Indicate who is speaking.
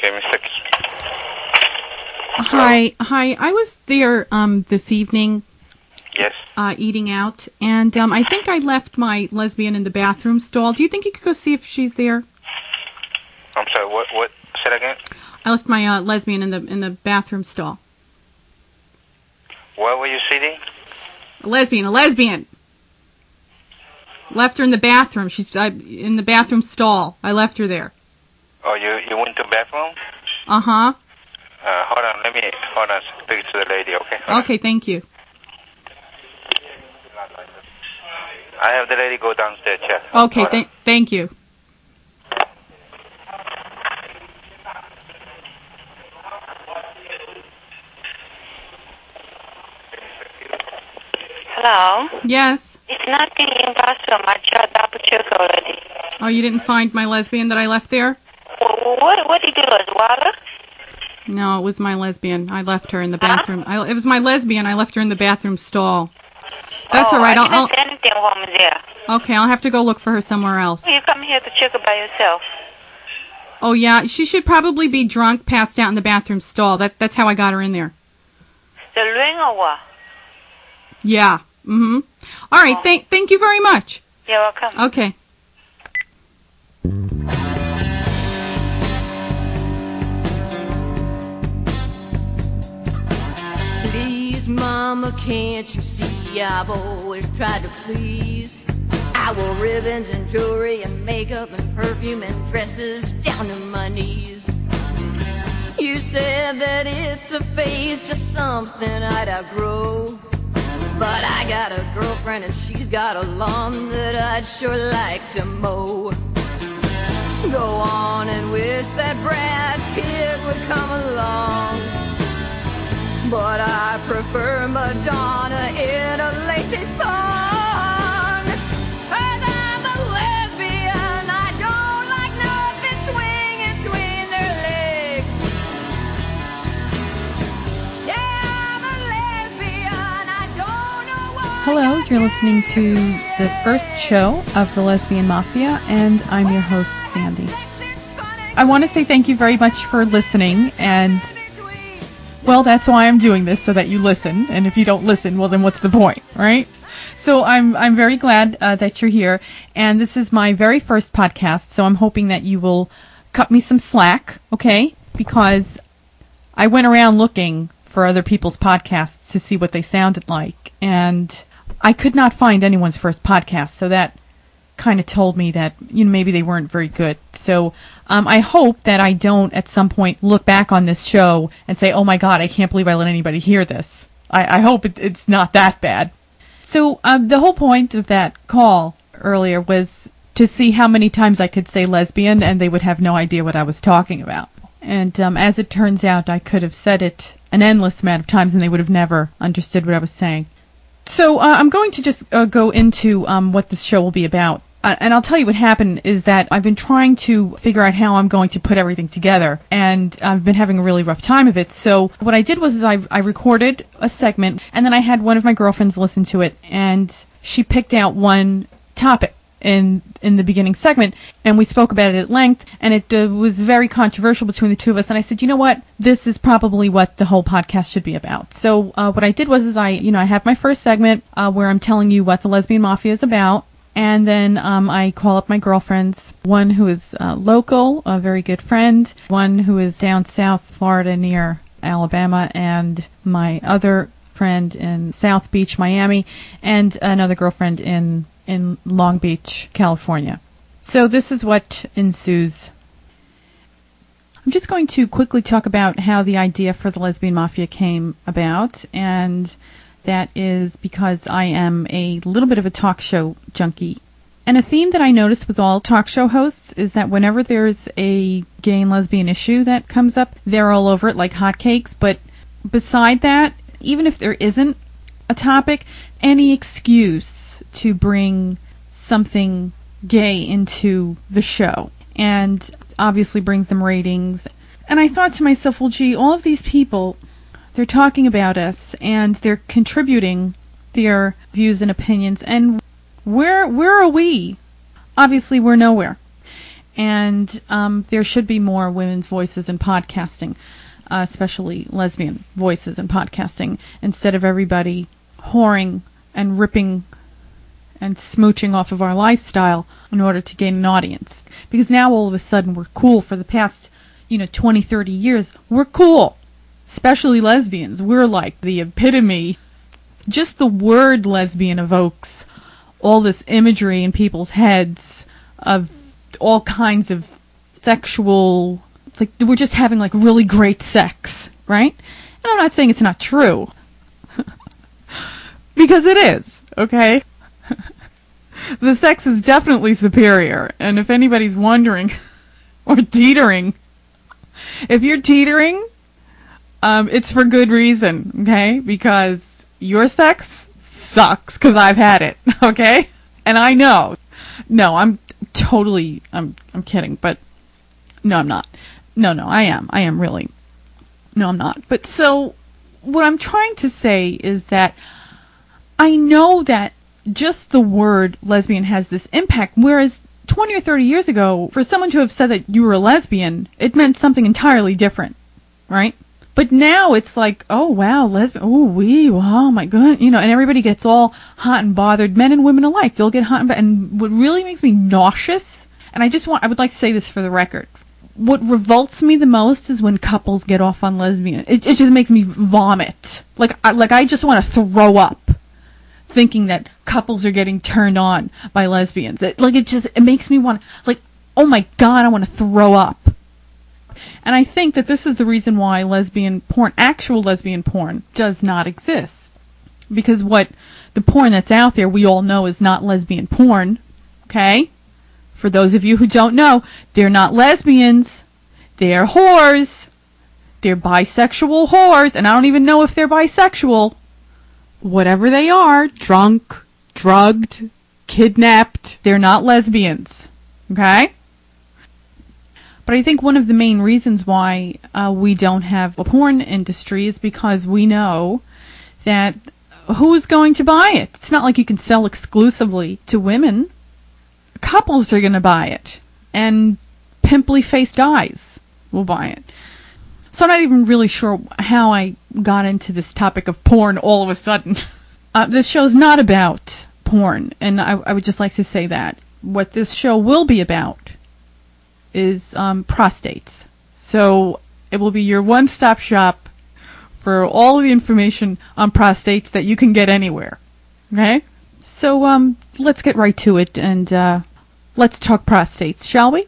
Speaker 1: Okay, Mr.
Speaker 2: Hi. I was there this evening.
Speaker 1: Yes.
Speaker 2: Eating out, and I think I left my lesbian in the bathroom stall. Do you think you could go see if she's there?
Speaker 1: I'm sorry. What? Say that again.
Speaker 2: I left my lesbian in the bathroom stall.
Speaker 1: Where were you sitting?
Speaker 2: A lesbian. Left her in the bathroom. She's in the bathroom stall. I left her there.
Speaker 1: Oh, you went to the bathroom?
Speaker 2: Uh-huh.
Speaker 1: Hold on. Hold on. Speak to the lady, okay?
Speaker 2: Okay, thank you.
Speaker 1: I have the lady go downstairs, check.
Speaker 2: Okay, thank you.
Speaker 3: Hello?
Speaker 2: Yes.
Speaker 3: It's nothing in bathroom. I tried double check already.
Speaker 2: Oh, you didn't find my lesbian that I left there?
Speaker 3: What did you do? Was water?
Speaker 2: No, it was my lesbian. I left her in the bathroom. It was my lesbian. I left her in the bathroom stall. That's all right.
Speaker 3: I didn't see anything from there.
Speaker 2: Okay, I'll have to go look for her somewhere else.
Speaker 3: You come here to check it by yourself.
Speaker 2: Oh, yeah. She should probably be drunk, passed out in the bathroom stall. That's how I got her in there.
Speaker 3: The ring or what?
Speaker 2: Yeah. Mm-hmm. All right. Thank you very much.
Speaker 3: You're welcome.
Speaker 2: Okay.
Speaker 4: Please, Mama, can't you see I've always tried to please? I wore ribbons and jewelry and makeup and perfume and dresses down to my knees. You said that it's a phase, just something I'd outgrow. But I got a girlfriend and she's got a lawn that I'd sure like to mow. Go on and wish that Brad Pitt would come along, but I prefer Madonna in a lacy thong. 'Cause I'm a lesbian, I don't like nothing swinging between their legs. Yeah, I'm a lesbian, I don't know what.
Speaker 2: Hello, you're listening to the first show of the Lesbian Mafia, and I'm your host, Sandy. I want to say thank you very much for listening, and well, that's why I'm doing this, so that you listen. And if you don't listen, well, then what's the point, right? So I'm very glad that you're here. And this is my very first podcast, so I'm hoping that you will cut me some slack, okay? Because I went around looking for other people's podcasts to see what they sounded like. And I could not find anyone's first podcast, so that kind of told me that, maybe they weren't very good. So I hope that I don't at some point look back on this show and say, oh my God, I can't believe I let anybody hear this. I hope it's not that bad. So the whole point of that call earlier was to see how many times I could say lesbian and they would have no idea what I was talking about. And as it turns out, I could have said it an endless amount of times and they would have never understood what I was saying. So I'm going to just go into what this show will be about. And I'll tell you what happened is that I've been trying to figure out how I'm going to put everything together, and I've been having a really rough time of it. So what I did was I recorded a segment, and then I had one of my girlfriends listen to it, and she picked out one topic in the beginning segment, and we spoke about it at length, and it was very controversial between the two of us, and I said, you know what, this is probably what the whole podcast should be about. So what I did was I have my first segment where I'm telling you what the Lesbian Mafia is about. And then I call up my girlfriends, one who is local, a very good friend, one who is down south Florida near Alabama, and my other friend in South Beach, Miami, and another girlfriend in Long Beach, California. So this is what ensues. I'm just going to quickly talk about how the idea for the Lesbian Mafia came about, and that is because I am a little bit of a talk show junkie. And a theme that I notice with all talk show hosts is that whenever there's a gay and lesbian issue that comes up, they're all over it like hotcakes. But beside that, even if there isn't a topic, any excuse to bring something gay into the show, and obviously brings them ratings. And I thought to myself, well, gee, all of these people, they're talking about us, and they're contributing their views and opinions, and where are we? Obviously, we're nowhere. And there should be more women's voices in podcasting, especially lesbian voices in podcasting, instead of everybody whoring and ripping and smooching off of our lifestyle in order to gain an audience. Because now all of a sudden we're cool. For the past, 20, 30 years, we're cool. Especially lesbians. We're like the epitome. Just the word lesbian evokes all this imagery in people's heads of all kinds of sexual, like we're just having like really great sex, right? And I'm not saying it's not true. Because it is, okay? The sex is definitely superior. And if anybody's wondering or teetering, if you're teetering, it's for good reason, okay? Because your sex sucks, because I've had it, okay? And I know. No, I'm kidding, but no, I'm not. No, I am really. No, I'm not. But so, what I'm trying to say is that I know that just the word lesbian has this impact, whereas 20 or 30 years ago, for someone to have said that you were a lesbian, it meant something entirely different, right? But now it's like, oh wow, lesbian, oh my god, and everybody gets all hot and bothered, men and women alike, they'll get hot and bothered. And what really makes me nauseous, and I would like to say this for the record, what revolts me the most is when couples get off on lesbian. It just makes me vomit. Like I just want to throw up, thinking that couples are getting turned on by lesbians. It makes me want, oh my god, I want to throw up. And I think that this is the reason why lesbian porn, actual lesbian porn, does not exist. Because the porn that's out there, we all know is not lesbian porn. Okay? For those of you who don't know, they're not lesbians. They're whores. They're bisexual whores. And I don't even know if they're bisexual. Whatever they are, drunk, drugged, kidnapped, they're not lesbians. Okay? But I think one of the main reasons why we don't have a porn industry is because we know that who's going to buy it? It's not like you can sell exclusively to women. Couples are going to buy it. And pimply-faced guys will buy it. So I'm not even really sure how I got into this topic of porn all of a sudden. This show is not about porn, and I would just like to say that. What this show will be about is prostates. So it will be your one-stop shop for all the information on prostates that you can get anywhere. Okay? So let's get right to it, and let's talk prostates, shall we?